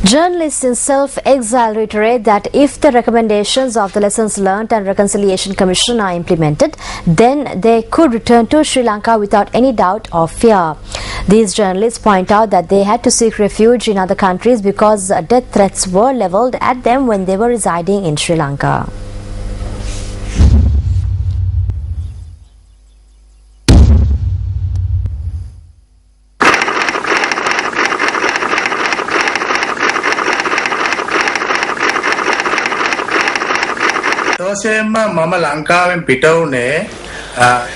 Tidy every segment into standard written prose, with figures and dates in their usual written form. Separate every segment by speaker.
Speaker 1: Journalists in self-exile reiterate that if the recommendations of the Lessons Learned and Reconciliation Commission are implemented, then they could return to Sri Lanka without any doubt or fear. These journalists point out that they had to seek refuge in other countries because death threats were levelled at them when they were residing in Sri Lanka.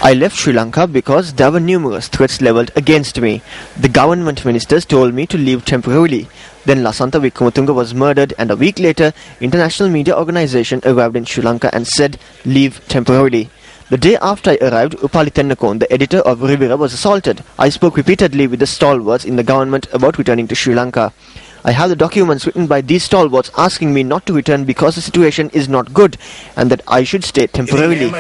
Speaker 2: I left Sri Lanka because there were numerous threats levelled against me. The government ministers told me to leave temporarily. Then Lasantha Wickrematunge was murdered, and a week later, international media organisation arrived in Sri Lanka and said, leave temporarily. The day after I arrived, Upali Tennakon, the editor of Rivira, was assaulted. I spoke repeatedly with the stalwarts in the government about returning to Sri Lanka. I have the documents written by these stalwarts asking me not to return because the situation is not good and that I should stay temporarily.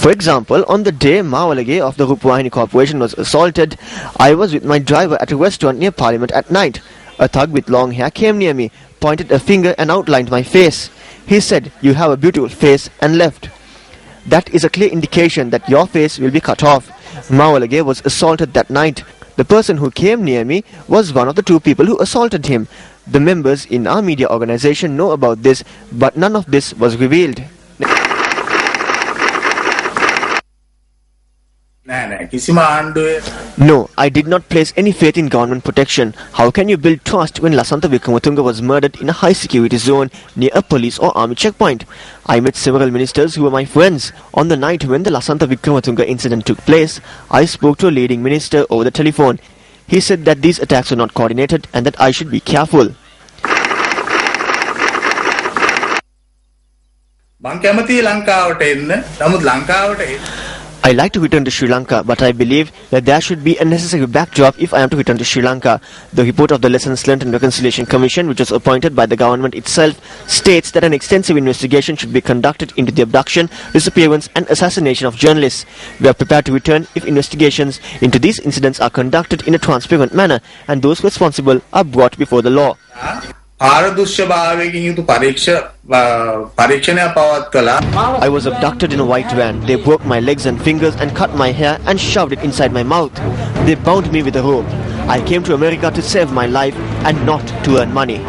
Speaker 2: For example, on the day Mawalage of the Rupawahini Corporation was assaulted, I was with my driver at a restaurant near Parliament at night. A thug with long hair came near me, pointed a finger and outlined my face. He said, "You have a beautiful face," and left. That is a clear indication that your face will be cut off. Mawalage was assaulted that night. The person who came near me was one of the two people who assaulted him. The members in our media organization know about this, but none of this was revealed. No, I did not place any faith in government protection. How can you build trust when Lasantha Wickrematunge was murdered in a high security zone near a police or army checkpoint? I met several ministers who were my friends. On the night when the Lasantha Wickrematunge incident took place, I spoke to a leading minister over the telephone. He said that these attacks were not coordinated and that I should be careful. I like to return to Sri Lanka, but I believe that there should be a necessary backdrop if I am to return to Sri Lanka. The report of the Lessons Learned and Reconciliation Commission, which was appointed by the government itself, states that an extensive investigation should be conducted into the abduction, disappearance and assassination of journalists. We are prepared to return if investigations into these incidents are conducted in a transparent manner and those responsible are brought before the law. I was abducted in a white van. They broke my legs and fingers and cut my hair and shoved it inside my mouth. They bound me with a rope. I came to America to save my life and not to earn money.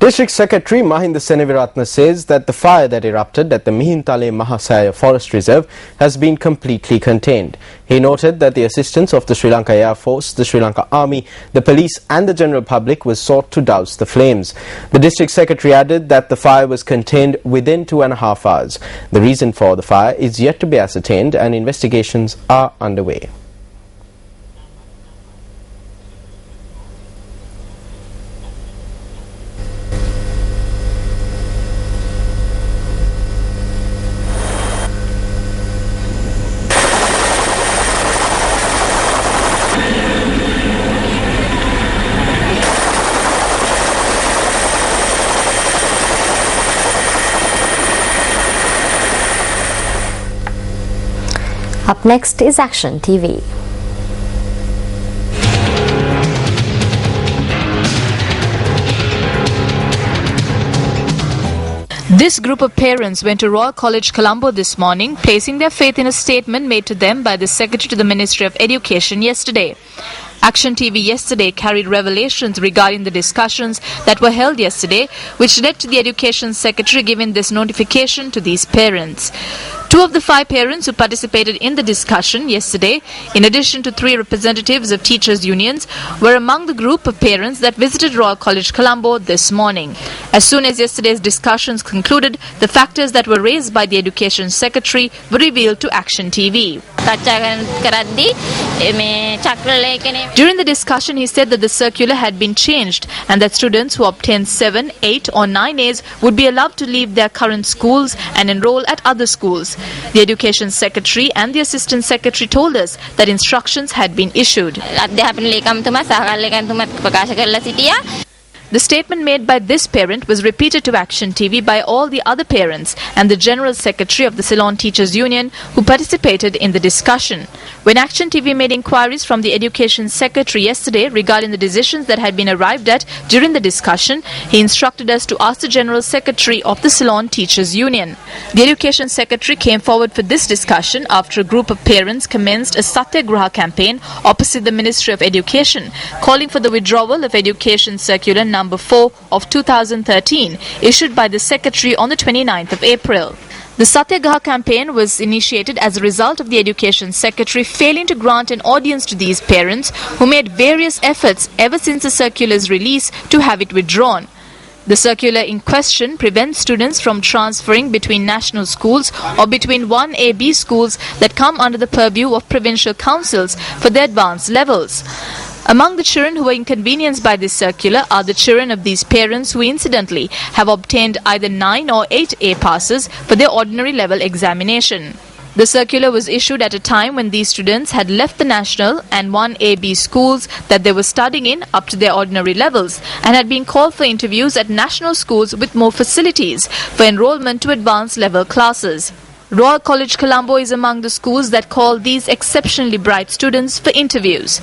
Speaker 3: District Secretary Mahinda Seneviratne says that the fire that erupted at the Mihintale Mahasaya Forest Reserve has been completely contained. He noted that the assistance of the Sri Lanka Air Force, the Sri Lanka Army, the police and the general public was sought to douse the flames. The District Secretary added that the fire was contained within 2.5 hours. The reason for the fire is yet to be ascertained and investigations are underway.
Speaker 1: Up next is Action TV.
Speaker 4: This group of parents went to Royal College Colombo this morning, placing their faith in a statement made to them by the Secretary to the Ministry of Education yesterday. Action TV yesterday carried revelations regarding the discussions that were held yesterday, which led to the Education Secretary giving this notification to these parents. 2 of the 5 parents who participated in the discussion yesterday, in addition to 3 representatives of teachers' unions, were among the group of parents that visited Royal College Colombo this morning. As soon as yesterday's discussions concluded, the factors that were raised by the Education Secretary were revealed to Action TV. During the discussion, he said that the circular had been changed and that students who obtained 7, 8 or 9 A's would be allowed to leave their current schools and enroll at other schools. The Education Secretary and the Assistant Secretary told us that The statement made by this parent was repeated to Action TV by all the other parents and the General Secretary of the Ceylon Teachers Union who participated in the discussion. When Action TV made inquiries from the Education Secretary yesterday regarding the decisions that had been arrived at during the discussion, he instructed us to ask the General Secretary of the Ceylon Teachers Union. The Education Secretary came forward for this discussion after a group of parents commenced a Satyagraha campaign opposite the Ministry of Education, calling for the withdrawal of Education Circular No. 4 of 2013, issued by the Secretary on the 29th of April. The Satyagraha campaign was initiated as a result of the Education Secretary failing to grant an audience to these parents who made various efforts ever since the circular's release to have it withdrawn. The circular in question prevents students from transferring between national schools or between 1AB schools that come under the purview of provincial councils for their advanced levels. Among the children who were inconvenienced by this circular are the children of these parents who incidentally have obtained either 9 or 8 A passes for their ordinary level examination. The circular was issued at a time when these students had left the national and 1AB schools that they were studying in up to their ordinary levels and had been called for interviews at national schools with more facilities for enrollment to advanced level classes. Royal College Colombo is among the schools that call these exceptionally bright students for interviews.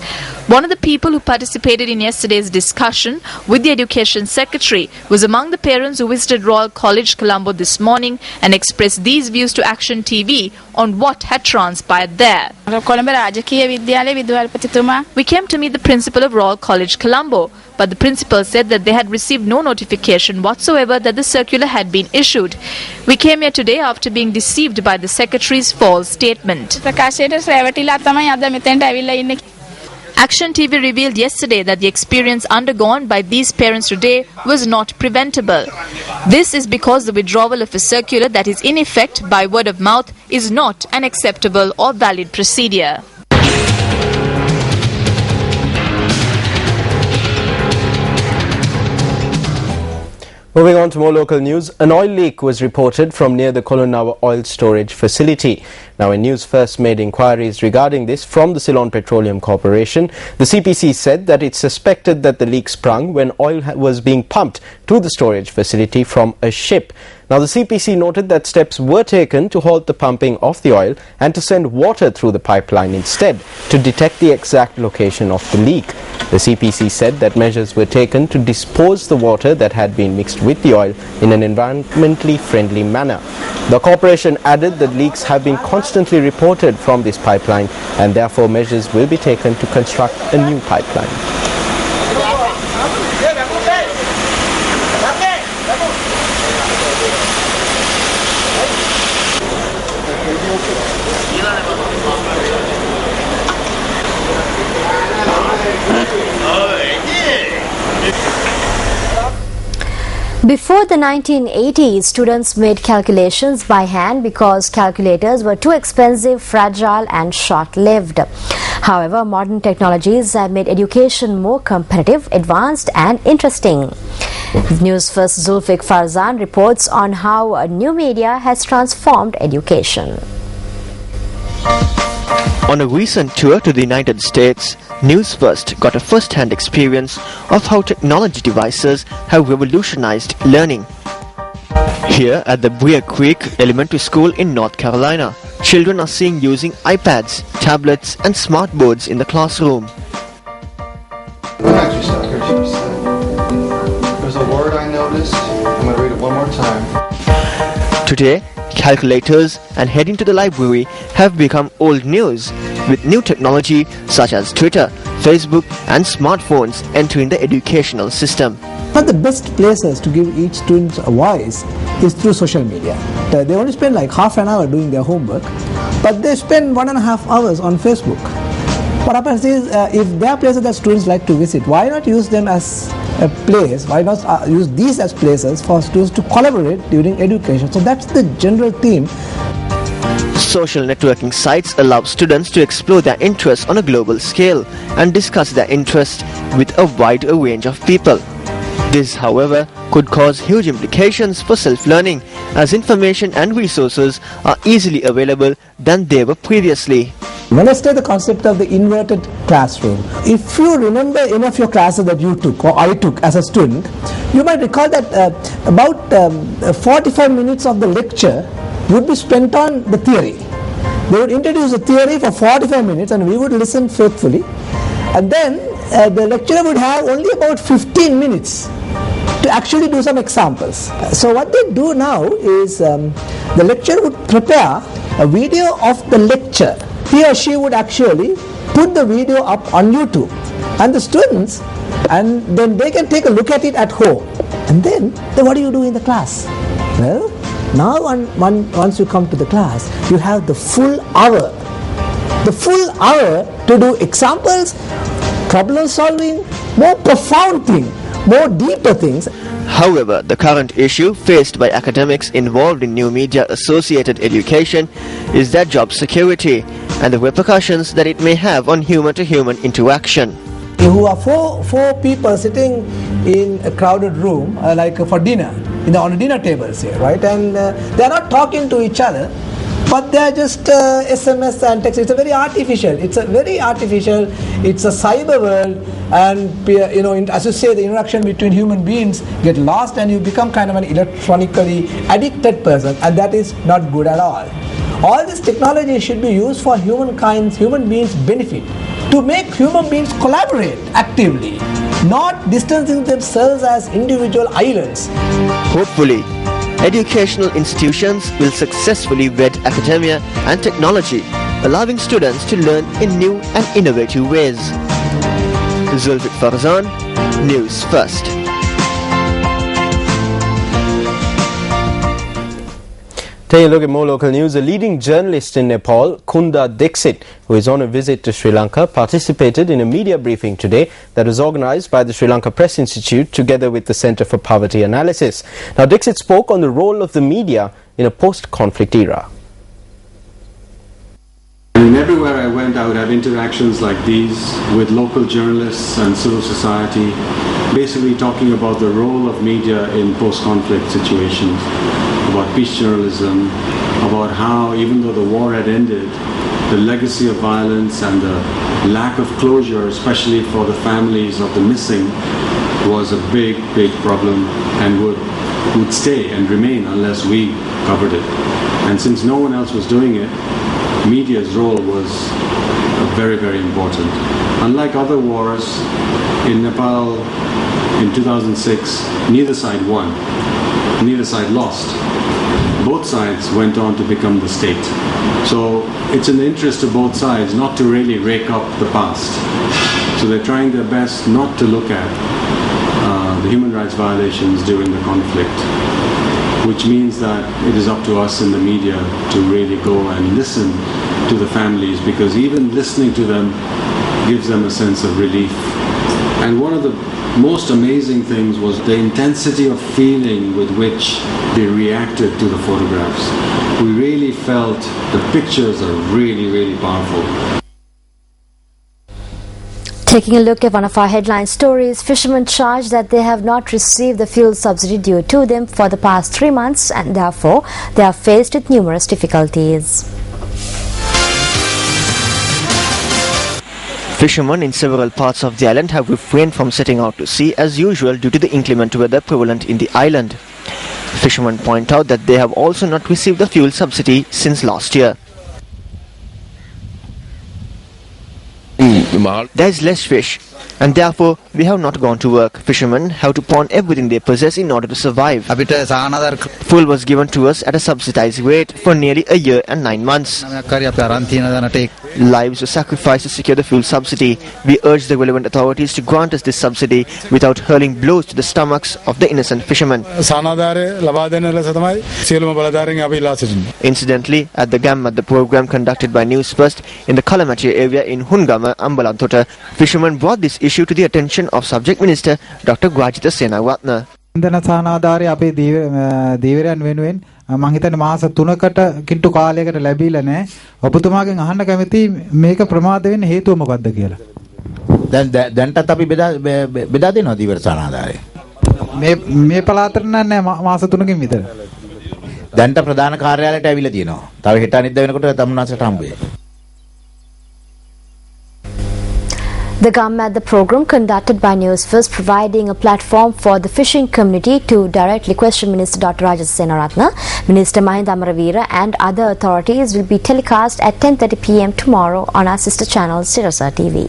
Speaker 4: One of the people who participated in yesterday's discussion with the Education Secretary was among the parents who visited Royal College Colombo this morning and expressed these views to Action TV on what had transpired there. We came to meet the principal of Royal College Colombo, but the principal said that they had received no notification whatsoever that the circular had been issued. We came here today after being deceived by the secretary's false statement. Action TV revealed yesterday that the experience undergone by these parents today was not preventable. This is because the withdrawal of a circular that is in effect by word of mouth is not an acceptable or valid procedure.
Speaker 3: Moving on to more local news, an oil leak was reported from near the Kolonnawa oil storage facility. Now, when news first made inquiries regarding this from the Ceylon Petroleum Corporation, the CPC said that it suspected that the leak sprung when oil was being pumped to the storage facility from a ship. Now, the CPC noted that steps were taken to halt the pumping of the oil and to send water through the pipeline instead to detect the exact location of the leak. The CPC said that measures were taken to dispose the water that had been mixed with the oil in an environmentally friendly manner. The corporation added that leaks have been constantly reported from this pipeline and therefore measures will be taken to construct a new pipeline.
Speaker 1: Before the 1980s, students made calculations by hand because calculators were too expensive, fragile and short-lived. However, modern technologies have made education more competitive, advanced and interesting. News First Zulfiq Farzan reports on how new media has transformed education.
Speaker 2: On a recent tour to the United States, News First got a first-hand experience of how technology devices have revolutionized learning. Here at the Brier Creek Elementary School in North Carolina, children are seen using iPads, tablets and smart boards in the classroom.
Speaker 5: There's a word I noticed. I'm going to read it one more time.
Speaker 2: Today, calculators and heading to the library have become old news, with new technology such as Twitter, Facebook and smartphones entering the educational system.
Speaker 6: One of the best places to give each student a voice is through social media. They only spend like half an hour doing their homework, but they spend 1.5 hours on Facebook. What happens is, if there are places that students like to visit, why not use them as a place? Why not use these as places for students to collaborate during education? So that's the general theme.
Speaker 2: Social networking sites allow students to explore their interests on a global scale and discuss their interests with a wide range of people. This, however, could cause huge implications for self-learning, as information and resources are easily available than they were previously.
Speaker 6: Well, let's take the concept of the inverted classroom. If you remember any of your classes that you took or I took as a student, you might recall that about 45 minutes of the lecture would be spent on the theory. They would introduce the theory for 45 minutes and we would listen faithfully, and then the lecturer would have only about 15 minutes to actually do some examples. So what they do now is the lecturer would prepare a video of the lecture. He or she would actually put the video up on YouTube, and the students, and then they can take a look at it at home. And then what do you do in the class? Well, now once you come to the class, you have the full hour to do examples, problem solving, more profound things, more deeper things.
Speaker 2: However, the current issue faced by academics involved in new media associated education is their job security and the repercussions that it may have on human-to-human interaction.
Speaker 6: Who are four people sitting in a crowded room, like for dinner, on a dinner tables here, right? And they are not talking to each other, but they are just SMS and text. It's a very artificial. It's a cyber world, and as you say, the interaction between human beings get lost, and you become kind of an electronically addicted person, and that is not good at all. All this technology should be used for human beings' benefit, to make human beings collaborate actively, not distancing themselves as individual islands.
Speaker 2: Hopefully, educational institutions will successfully wed academia and technology, allowing students to learn in new and innovative ways. Zulfik Farzan, News First.
Speaker 3: Taking a look at more local news, a leading journalist in Nepal, Kunda Dixit, who is on a visit to Sri Lanka, participated in a media briefing today that was organized by the Sri Lanka Press Institute together with the Centre for Poverty Analysis. Now, Dixit spoke on the role of the media in a post-conflict era.
Speaker 7: And everywhere I went, I would have interactions like these with local journalists and civil society, basically talking about the role of media in post-conflict situations, about peace journalism, about how even though the war had ended, the legacy of violence and the lack of closure, especially for the families of the missing, was a big, big problem and would stay and remain unless we covered it. And since no one else was doing it, media's role was very, very important. Unlike other wars, in Nepal in 2006, neither side won, neither side lost. Both sides went on to become the state. So it's in the interest of both sides not to really rake up the past. So they're trying their best not to look at the human rights violations during the conflict, which means that it is up to us in the media to really go and listen to the families, because even listening to them gives them a sense of relief. And one of the most amazing things was the intensity of feeling with which they reacted to the photographs. We really felt the pictures are really, really powerful.
Speaker 1: Taking a look at one of our headline stories, fishermen charge that they have not received the fuel subsidy due to them for the past 3 months, and therefore they are faced with numerous difficulties.
Speaker 2: Fishermen in several parts of the island have refrained from setting out to sea as usual due to the inclement weather prevalent in the island. Fishermen point out that they have also not received the fuel subsidy since last year. There is less fish, and therefore we have not gone to work. Fishermen have to pawn everything they possess in order to survive. Fuel was given to us at a subsidized rate for nearly a year and 9 months. Lives were sacrificed to secure the fuel subsidy. We urge the relevant authorities to grant us this subsidy without hurling blows to the stomachs of the innocent fishermen. Incidentally, at the Gammat program conducted by News First in the Kalamati area in Hungama, Ambalantota, fishermen brought this issue to the attention of Subject Minister Dr. Gwajitha Senawatna.
Speaker 8: මම හිතන්නේ මාස 3කට කිට්ටු කාලයකට ලැබිලා නැහැ. ඔබතුමාගෙන් අහන්න කැමති මේක ප්‍රමාද වෙන්න හේතුව මොකක්ද කියලා.
Speaker 9: දැන්ටත් අපි බෙදා දෙනවා දීවර සානාධාරය.
Speaker 8: මේ පළාතට නෑ මාස 3කින් විතර.
Speaker 9: දැන්ට ප්‍රධාන කාර්යාලයට ඇවිල්ලා තියෙනවා. තව හෙට අනිද්දා වෙනකොට තමුන්නාසට හම්බ වෙයි.
Speaker 1: The Gammadda program conducted by News First, providing a platform for the fishing community to directly question Minister Dr. Rajaratha Senaratne, Minister Mahinda Amaraveera and other authorities will be telecast at 10:30 p.m. tomorrow on our sister channel Sirasa TV.